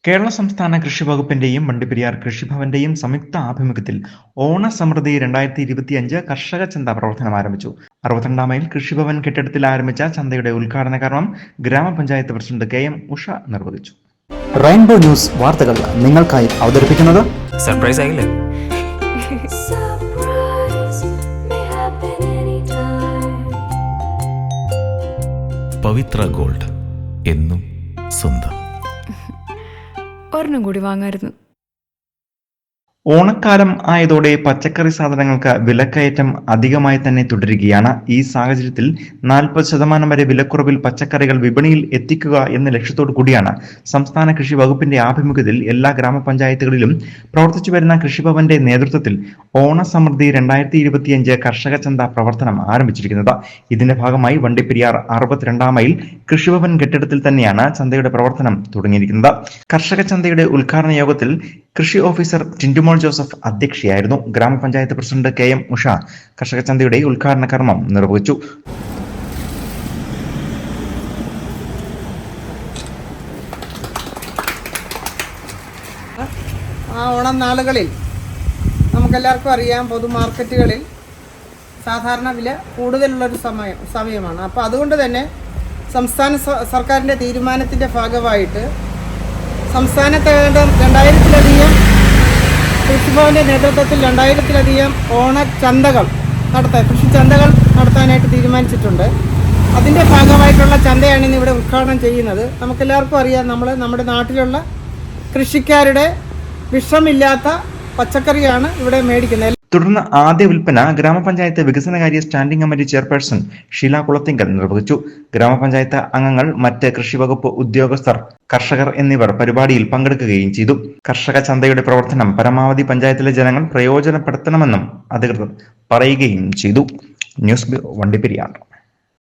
കേരള സംസ്ഥാന കൃഷി വകുപ്പിന്റെയും വണ്ടിപ്പെരിയാർ കൃഷിഭവന്റെയും സംയുക്ത ആഭിമുഖ്യത്തിൽ ഓണസമൃദ്ധി 2025 കർഷക ചന്ത പ്രവർത്തനം ആരംഭിച്ചു. 62 മൈൽ കൃഷിഭവൻ കെട്ടിടത്തിൽ ആരംഭിച്ച ചന്തയുടെ ഉദ്ഘാടന കർമ്മം ഗ്രാമപഞ്ചായത്ത് പ്രസിഡന്റ് KM ഉഷ നിർവഹിച്ചു. റെയിൻബോ ന്യൂസ് വാർത്തകൾ നിങ്ങൾക്കായി അവതരിപ്പിക്കുന്നത് സർപ്രൈസ് ആയില്ലേ? പവിത്ര ഗോൾഡ്, എന്നും സ്വന്തം. ഒരെണ്ണം കൂടി വാങ്ങായിരുന്നു. ഓണക്കാലം ആയതോടെ പച്ചക്കറി സാധനങ്ങൾക്ക് വിലക്കയറ്റം അധികമായി തന്നെ തുടരുകയാണ്. ഈ സാഹചര്യത്തിൽ 40% വരെ വിലക്കുറവിൽ പച്ചക്കറികൾ വിപണിയിൽ എത്തിക്കുക എന്ന ലക്ഷ്യത്തോടു കൂടിയാണ് സംസ്ഥാന കൃഷി വകുപ്പിന്റെ ആഭിമുഖ്യത്തിൽ എല്ലാ ഗ്രാമപഞ്ചായത്തുകളിലും പ്രവർത്തിച്ചു വരുന്ന കൃഷിഭവന്റെ നേതൃത്വത്തിൽ ഓണസമൃദ്ധി 2025 കർഷക ചന്ത പ്രവർത്തനം ആരംഭിച്ചിരിക്കുന്നത്. ഇതിന്റെ ഭാഗമായി വണ്ടിപ്പെരിയാർ 62 മൈൽ കൃഷിഭവൻ കെട്ടിടത്തിൽ തന്നെയാണ് ചന്തയുടെ പ്രവർത്തനം തുടങ്ങിയിരിക്കുന്നത്. കർഷക ചന്തയുടെ ഉദ്ഘാടന യോഗത്തിൽ കൃഷി ഓഫീസർ ടിൻറ്റുമോൾ ജോസഫ് അധ്യക്ഷയായിരുന്നു. ഗ്രാമപഞ്ചായത്ത് പ്രസിഡന്റ് KM ഉഷ കർഷക ചന്തയുടെ ഉദ്ഘാടന കർമ്മം നിർവഹിച്ചു. ഓണം നാളുകളിൽ നമുക്കെല്ലാവർക്കും അറിയാം, പൊതുമാർക്കറ്റുകളിൽ സാധാരണ വില കൂടുതലുള്ളൊരു സമയമാണ്. അപ്പോൾ അതുകൊണ്ട് തന്നെ സംസ്ഥാന സർക്കാരിൻ്റെ തീരുമാനത്തിൻ്റെ ഭാഗമായിട്ട് സംസ്ഥാനത്ത് 2000-ലധികം കൃഷിഭവന്റെ നേതൃത്വത്തിൽ 2000-ലധികം ഓണച്ചന്തകൾ കൃഷി ചന്തകൾ നടത്താനായിട്ട് തീരുമാനിച്ചിട്ടുണ്ട്. അതിൻ്റെ ഭാഗമായിട്ടുള്ള ചന്തയാണ് ഇന്ന് ഇവിടെ ഉദ്ഘാടനം ചെയ്യുന്നത്. നമുക്കെല്ലാവർക്കും അറിയാം, നമ്മുടെ നാട്ടിലുള്ള കൃഷിക്കാരുടെ വിഷമില്ലാത്ത പച്ചക്കറിയാണ് ഇവിടെ മേടിക്കുന്നത്. തുടർന്ന് ആദ്യ വിൽപ്പന ഗ്രാമപഞ്ചായത്ത് വികസനകാര്യ standing committee chairperson Sheela Kulathingal നിർവഹിച്ചു. ഗ്രാമപഞ്ചായത്ത് അംഗങ്ങൾ, മറ്റ് കൃഷിവകുപ്പ് ഉദ്യോഗസ്ഥർ, കർഷകർ എന്നിവർ പരിപാടിയിൽ പങ്കെടുക്കുകയും ചെയ്തു. കർഷക ചന്തയുടെ പ്രവർത്തനം പരമാവധി പഞ്ചായത്തിലെ ജനങ്ങൾ പ്രയോജനപ്പെടുത്തണമെന്നും അധികൃതർ പറയുകയും ചെയ്തു. News bureau, Vandiperiyar.